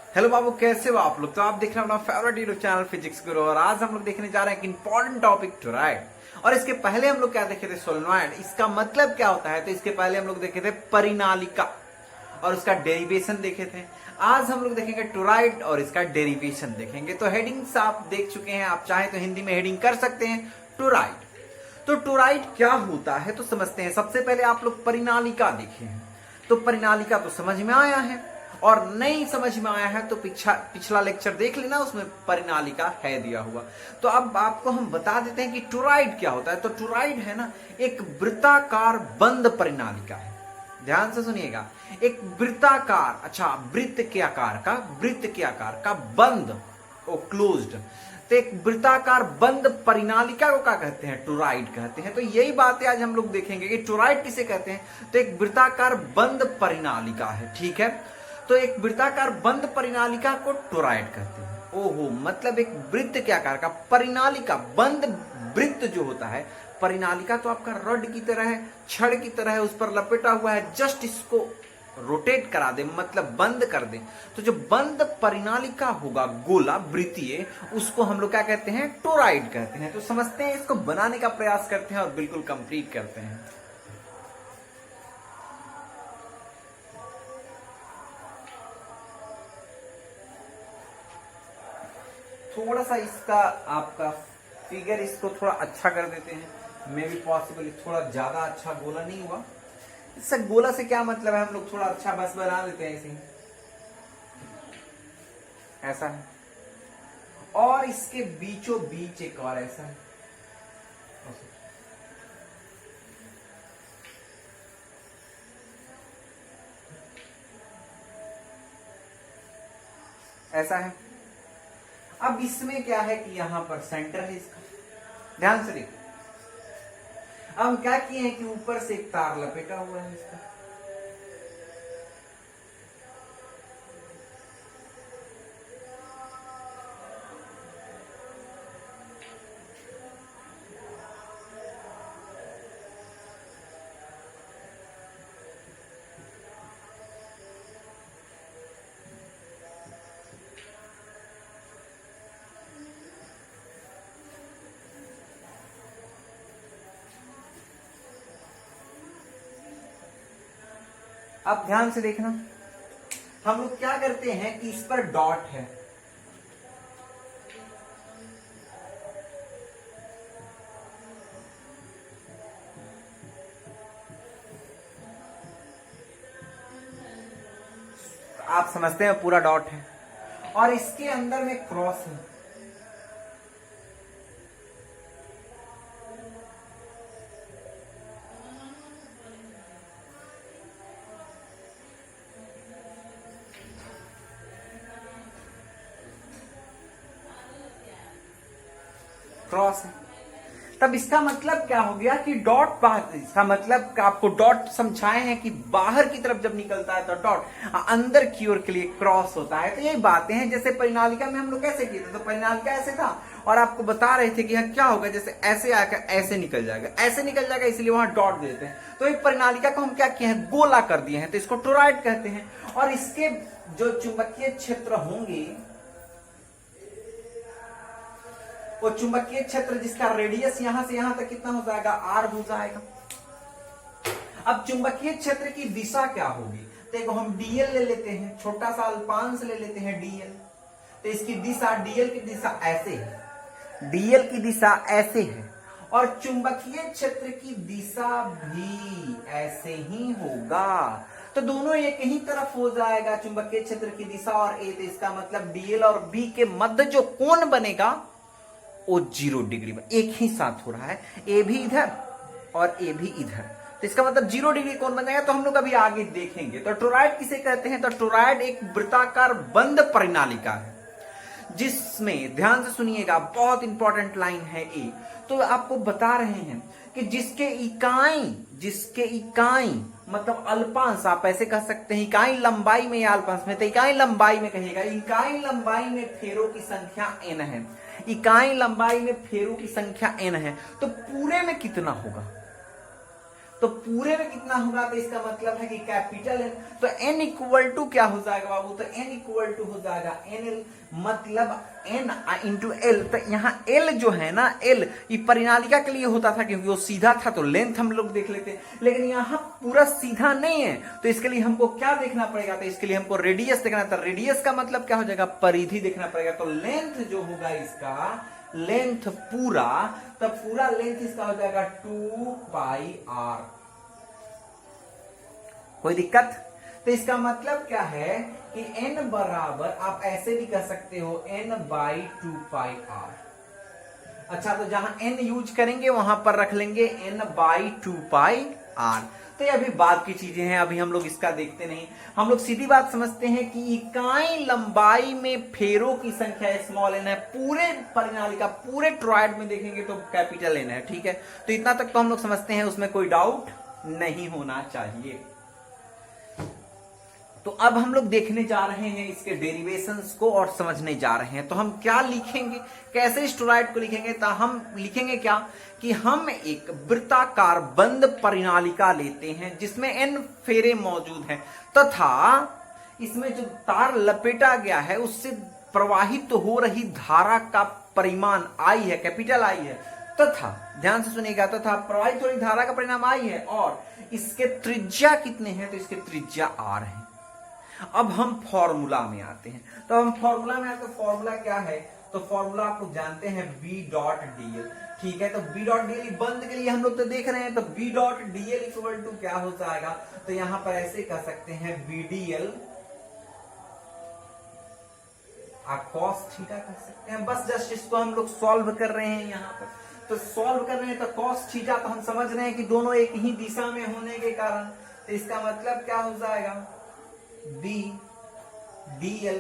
Hello बाबू, कैसे हो आप लोग। तो आप देख रहे हो अपना फेवरेट यूट्यूब चैनल फिजिक्स गुरु, और आज हम लोग देखने जा रहे हैं एक इंपॉर्टेंट टॉपिक टोरॉइड। और इसके पहले हम लोग क्या देखे थे, सोलेनॉइड। इसका मतलब क्या होता है, तो इसके पहले हम लोग देखे थे परिनालिका और उसका डेरिवेशन देखे थे। आज हम लोग देखेंगे टोरॉइड और इसका डेरिवेशन देखेंगे। तो हेडिंग्स आप देख चुके हैं, आप चाहें तो हिंदी में हेडिंग कर सकते हैं टोरॉइड। तो टोरॉइड क्या होता है तो समझते हैं। सबसे पहले आप लोग परिनालिका देखे हैं, तो परिनालिका तो समझ में आया है, और नहीं समझ में आया है तो पिछला लेक्चर देख लेना, उसमें परिनालिका है दिया हुआ। तो अब आपको हम बता देते हैं कि टोरॉइड क्या होता है। तो टोरॉइड है ना, एक वृत्ताकार बंद परिनालिका है। ध्यान से सुनिएगा, एक वृत्ताकार, अच्छा वृत्त के आकार का बंद, ओ क्लोज्ड। तो एक वृत्ताकार बंद परिनालिका को क्या कहते हैं, टोरॉइड कहते हैं। तो यही बातें आज हम लोग देखेंगे कि टोरॉइड किसे कहते हैं। तो एक वृत्ताकार बंद परिनालिका है, ठीक है। तो एक वृत्ताकार बंद परिनालिका को टोरॉइड कहते हैं। ओहो, मतलब एक वृत्त के आकार का परिनालिका बंद वृत्त जो होता है। परिनालिका तो आपका रड की तरह है, छड़ की तरह है, उस पर लपेटा हुआ है। जस्ट इसको रोटेट करा दे, मतलब बंद कर दे, तो जो बंद परिनालिका होगा गोला वृत्तीय, उसको हम लोग क्या कहते हैं, टोरॉइड कहते हैं। तो समझते हैं, इसको बनाने का प्रयास करते हैं और बिल्कुल कंप्लीट करते हैं। थोड़ा सा इसका आपका फिगर इसको थोड़ा अच्छा कर देते हैं, मे बी पॉसिबल। थोड़ा ज्यादा अच्छा गोला नहीं हुआ। इससे गोला से क्या मतलब है, हम लोग थोड़ा अच्छा बस बना देते हैं ऐसे ही, ऐसा है। और इसके बीचों बीच एक और ऐसा है, ऐसा है। अब इसमें क्या है कि यहां पर सेंटर है इसका, ध्यान से देखो। अब हम क्या किए हैं कि ऊपर से एक तार लपेटा हुआ है इसका, अब ध्यान से देखना। हम लोग क्या करते हैं कि इस पर डॉट है, आप समझते हैं पूरा डॉट है, और इसके अंदर में क्रॉस है। क्रॉस है, तब इसका मतलब क्या हो गया कि डॉट बाहर। इसका मतलब आपको डॉट समझाए हैं कि बाहर की तरफ जब निकलता है तो डॉट, अंदर की ओर के लिए क्रॉस होता है। तो यही बातें हैं। जैसे परिनालिका में हम लोग कैसे किए थे, तो परिनालिका ऐसे था, और आपको बता रहे थे कि यहाँ क्या होगा, जैसे ऐसे आकर ऐसे निकल जाएगा, ऐसे निकल जाएगा, इसलिए वहां डॉट देते हैं। तो एक परिनालिका को हम क्या किए हैं, गोला कर दिए हैं, तो इसको टोरॉइड कहते हैं। और इसके जो चुंबकीय क्षेत्र होंगे, वो चुंबकीय क्षेत्र जिसका रेडियस यहां से यहां तक कितना हो जाएगा, आर हो जाएगा। अब चुंबकीय क्षेत्र की दिशा क्या होगी, तो हम डीएल ले लेते हैं, छोटा सा अल्पांश ले लेते हैं डीएल। तो इसकी दिशा, डीएल की दिशा ऐसे है, डीएल की दिशा ऐसे है, और चुंबकीय क्षेत्र की दिशा भी ऐसे ही होगा। तो दोनों एक ही तरफ हो जाएगा, चुंबकीय क्षेत्र की दिशा और ए। तो इसका मतलब डीएल और बी के मध्य जो कोण बनेगा वो 0 डिग्री में एक ही साथ हो रहा है, ए भी इधर और ए भी इधर। तो इसका मतलब 0 डिग्री कौन बन जाएगा, तो हम लोग अभी आगे देखेंगे। तो टोरॉइड किसे कहते हैं, तो टोरॉइड एक वृत्ताकार बंद परिनालिका है, जिसमें ध्यान से सुनिएगा, बहुत इंपॉर्टेंट लाइन है ए। तो आपको बता रहे हैं कि जिसके इकाई मतलब अल्पांश, आप ऐसे कह सकते हैं, इकाई लंबाई में या अल्पांश में, तो इकाई लंबाई में कहिएगा, इकाई लंबाई में फेरों की संख्या n है, इकाई लंबाई में फेरों की संख्या n है। तो पूरे में कितना होगा, तो पूरे में कितना होगा, तो इसका मतलब है कि कैपिटल एन। तो n इक्वल टू क्या हो जाएगा बाबू, तो n इक्वल टू हो जाएगा NL, मतलब n इंटू एल। तो यहाँ l जो है ना, l ये परिनालिका के लिए होता था क्योंकि वो सीधा था, तो लेंथ हम लोग देख लेते हैं, लेकिन यहाँ पूरा सीधा नहीं है, तो इसके लिए हमको क्या देखना पड़ेगा, तो इसके लिए हमको रेडियस देखना था। रेडियस का मतलब क्या हो जाएगा, परिधि देखना पड़ेगा। तो लेंथ जो होगा इसका, लेंथ पूरा, तब पूरा लेंथ इसका हो जाएगा 2 पाई r। कोई दिक्कत? तो इसका मतलब क्या है कि n बराबर, आप ऐसे भी कह सकते हो n बाई 2 पाई r। अच्छा, तो जहां n यूज करेंगे वहां पर रख लेंगे n बाई 2 पाई r। तो ये अभी बाद की चीजें हैं, अभी हम लोग इसका देखते नहीं। हम लोग सीधी बात समझते हैं कि इकाई लंबाई में फेरों की संख्या स्मॉल n है। पूरे परिनालिका, पूरे टॉरॉयड में देखेंगे तो कैपिटल N है, ठीक है। तो इतना तक तो हम लोग समझते हैं, उसमें कोई डाउट नहीं होना चाहिए। तो अब हम लोग देखने जा रहे हैं इसके डेरिवेशंस को और समझने जा रहे हैं। तो हम क्या लिखेंगे, कैसे इस टॉरॉयड को लिखेंगे, तो हम लिखेंगे क्या कि हम एक वृत्ताकार बंद परिनालिका लेते हैं जिसमें n फेरे मौजूद हैं, तथा इसमें जो तार लपेटा गया है उससे प्रवाहित हो रही धारा का परिमाण I है, कैपिटल I है, तथा ध्यान से सुनिएगा, तथा प्रवाहित हो रही धारा का परिमाण I है और इसके त्रिज्या कितने हैं, तो इसके त्रिज्या R है। अब हम फॉर्मूला में आते हैं। तो हम फॉर्मूला में आते हैं, फॉर्मूला क्या है, तो फॉर्मूला आप लोग जानते हैं B डॉट dl, ठीक है। तो B डॉट dl बंद के लिए हम लोग तो देख रहे हैं, तो B dot dl equal to क्या हो जाएगा, तो यहां पर ऐसे कह सकते हैं BDL cos थीटा कह सकते हैं। बस जस्ट इसको हम लोग सॉल्व कर रहे हैं यहाँ पर, तो सॉल्व कर रहे हैं, तो cos थीटा तो हम समझ रहे हैं कि दोनों एक ही दिशा में होने के कारण, तो इसका मतलब क्या हो जाएगा B dl,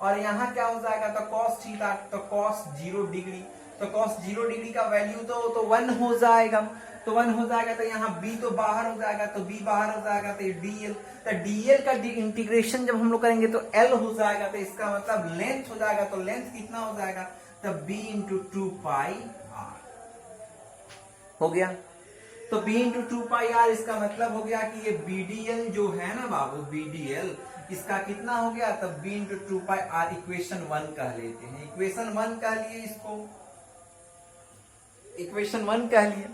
और यहां क्या हो जाएगा, तो cos थीटा, तो cos 0 डिग्री, तो cos 0 डिग्री का वैल्यू तो 1 हो जाएगा, तो 1 हो जाएगा, तो यहाँ B तो बाहर हो जाएगा, तो B बाहर हो जाएगा, तो dl, तो dl का इंटीग्रेशन जब हम लोग करेंगे तो L हो जाएगा, तो इसका मतलब लेंथ हो जाएगा, तो लेंथ कितना हो जाएगा, तो B इंटू 2 पाई r हो गया। तो B इंटू 2 पाई r, इसका मतलब हो गया कि ये BDL जो है ना बाबू, BDL इसका कितना हो गया, तब B इंटू 2 पाई r इक्वेशन 1 कह लेते हैं। इक्वेशन 1 कह लिए इसको, इक्वेशन 1 कह लिए।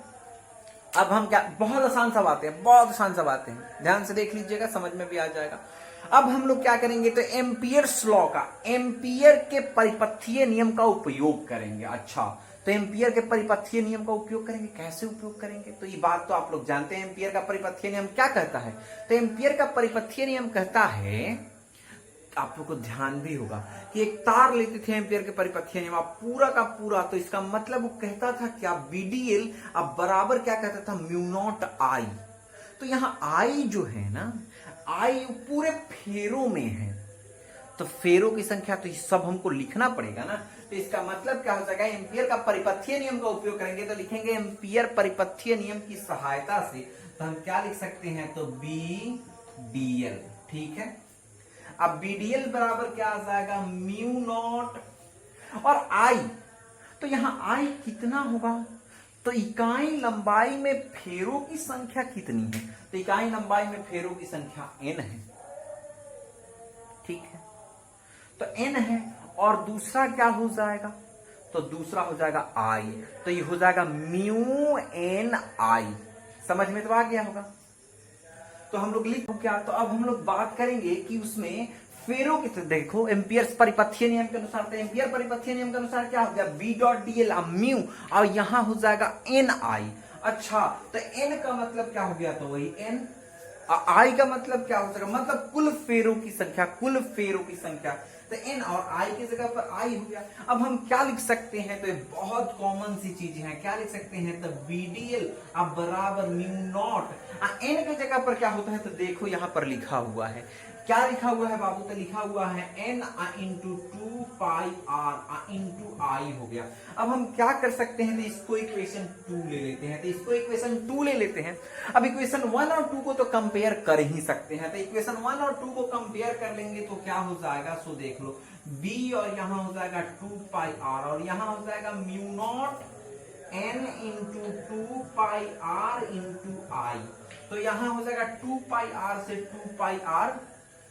अब हम क्या, बहुत आसान सा बातें हैं, बहुत आसान सा बातें हैं, ध्यान से देख लीजिएगा, समझ में भी आ जाएगा। अब हम लोग क्या करेंगे, तो एम्पियर्स लॉ का, एम्पियर के परिपथीय नियम का उपयोग करेंगे। अच्छा, तो एम्पियर के परिपथीय नियम का उपयोग करेंगे, कैसे उपयोग करेंगे, तो ये बात तो आप लोग जानते हैं। एम्पियर का परिपथीय नियम क्या कहता है, तो एम्पियर का परिपथीय नियम कहता है, आप लोग को ध्यान भी होगा कि एक तार लेते थे एम्पियर के परिपथीय नियम, आप पूरा का पूरा, तो इसका मतलब वो कहता था क्या, BDL अब बराबर क्या कहता था, म्यू नॉट I। तो यहाँ I जो है ना, I पूरे फेरों में है, तो फेरों की संख्या, तो ये सब हमको लिखना पड़ेगा ना। तो इसका मतलब क्या हो जाएगा, एम्पियर का परिपथीय नियम का उपयोग करेंगे, तो लिखेंगे एम्पियर परिपथीय नियम की सहायता से, तो हम क्या लिख सकते हैं, तो BDL, ठीक है। अब BDL बराबर क्या आ जाएगा, म्यू नॉट और I, तो यहां I कितना होगा, तो इकाई लंबाई में फेरों की संख्या कितनी है, तो इकाई लंबाई में फेरों की संख्या n है, ठीक है। तो n है, और दूसरा क्या हो जाएगा, तो दूसरा हो जाएगा I, तो ये हो जाएगा म्यू n I। समझ में तो आ गया होगा। तो हम लोग लिखो क्या, तो अब हम लोग बात करेंगे कि उसमें फेरों की, देखो एम्पियर परिपथीय नियम के अनुसार, तो एम्पियर परिपथीय नियम के अनुसार क्या हो गया, B डॉट dl म्यू, और यहां हो जाएगा NI। अच्छा, तो n का मतलब क्या हो गया, तो वही n, I का मतलब क्या हो जाएगा, मतलब कुल फेरों की संख्या, कुल फेरों की संख्या, तो n और I की जगह पर I हो गया। अब हम क्या लिख सकते हैं, तो ये बहुत कॉमन सी चीजें हैं, क्या लिख सकते हैं, तो BDL अब बराबर म्यू नॉट, n की जगह पर क्या होता है, तो देखो यहां पर लिखा हुआ है, क्या लिखा हुआ है बाबू, तो लिखा हुआ है n into 2 pi r into I हो गया। अब हम क्या कर सकते हैं, तो इसको इक्वेशन 2 ले लेते हैं, तो इसको इक्वेशन 2 ले लेते हैं। अब इक्वेशन 1 और 2 को तो कंपेयर कर ही सकते हैं, तो इक्वेशन 1 और 2 को कंपेयर कर लेंगे तो क्या हो जाएगा, सो देख लो, B और यहां हो जाएगा 2 पाई r, और यहां हो जाएगा mu naught n into 2 pi r into I। तो यहां हो जाएगा 2 पाई आर से 2 पाई आर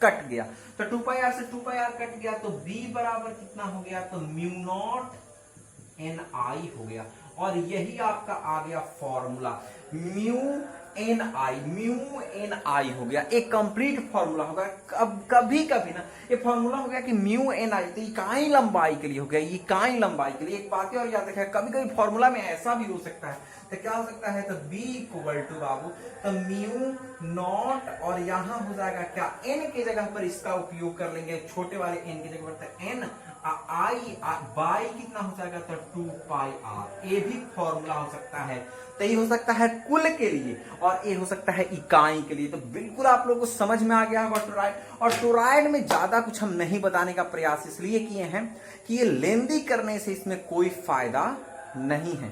कट गया, तो 2 पाई आर से 2 पाई आर कट गया, तो b बराबर कितना हो गया, तो म्यू नॉट एन आई हो गया। और यही आपका आ गया फॉर्मूला, म्यू एन आई हो गया, एक कंप्लीट फॉर्मूला होगा। कभी कभी ना ये फॉर्मूला हो गया कि म्यू एन आई, तो इकाई लंबाई के लिए हो गया, इकाई लंबाई के लिए। एक बात और याद रखिए, कभी कभी फॉर्मूला में ऐसा भी हो सकता है, तो क्या हो सकता है, तो b इक्वल टू बाबू तो म्यू नॉट, और यहां हो जाएगा क्या, n की जगह पर इसका उपयोग कर लेंगे, छोटे वाले n की जगह पर, तो n आई बाई कितना हो जाएगा, तो 2 पाई आर। ये भी फॉर्मूला हो सकता है, तो ये हो सकता है कुल के लिए और ये हो सकता है इकाई के लिए। तो बिल्कुल आप लोगों को समझ में आ गया होगा टोरॉइड। और टोरॉइड में ज्यादा कुछ हम नहीं बताने का प्रयास इसलिए किए हैं कि ये लेंदी करने से इसमें कोई फायदा नहीं है,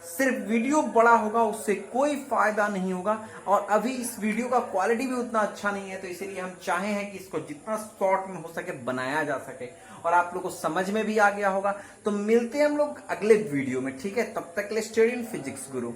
सिर्फ वीडियो बड़ा होगा उससे कोई फायदा नहीं होगा। और अभी इस वीडियो का क्वालिटी भी उतना अच्छा नहीं है, तो इसीलिए हम चाहे हैं कि इसको जितना शॉर्ट में हो सके बनाया जा सके और आप लोगों को समझ में भी आ गया होगा। तो मिलते हैं हम लोग अगले वीडियो में, ठीक है, तब तक के लिए स्टडी इन फिजिक्स गुरु।